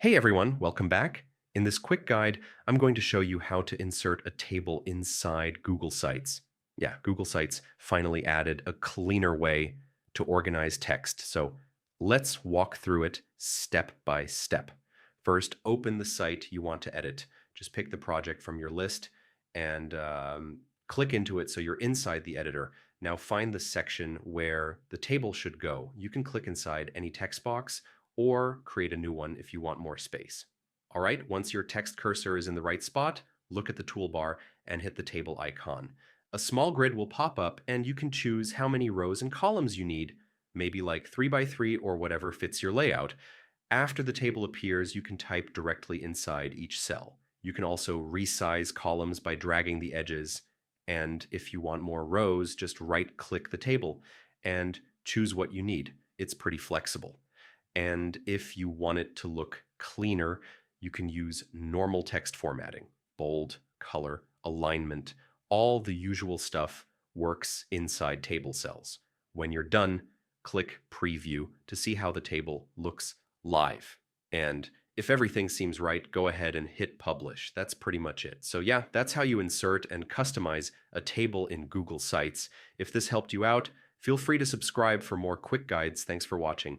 Hey everyone, welcome back. In this quick guide, I'm going to show you how to insert a table inside Google Sites. Yeah, Google Sites finally added a cleaner way to organize text. So let's walk through it step by step. First, open the site you want to edit. Just pick the project from your list and click into it so you're inside the editor. Now find the section where the table should go. You can click inside any text box or create a new one if you want more space. All right, once your text cursor is in the right spot, look at the toolbar and hit the table icon. A small grid will pop up and you can choose how many rows and columns you need, maybe like 3 by 3 or whatever fits your layout. After the table appears, you can type directly inside each cell. You can also resize columns by dragging the edges, and if you want more rows, just right-click the table and choose what you need. It's pretty flexible. And if you want it to look cleaner, you can use normal text formatting, bold, color, alignment, all the usual stuff works inside table cells. When you're done, click Preview to see how the table looks live. And if everything seems right, go ahead and hit Publish. That's pretty much it. So yeah, that's how you insert and customize a table in Google Sites. If this helped you out, feel free to subscribe for more quick guides. Thanks for watching.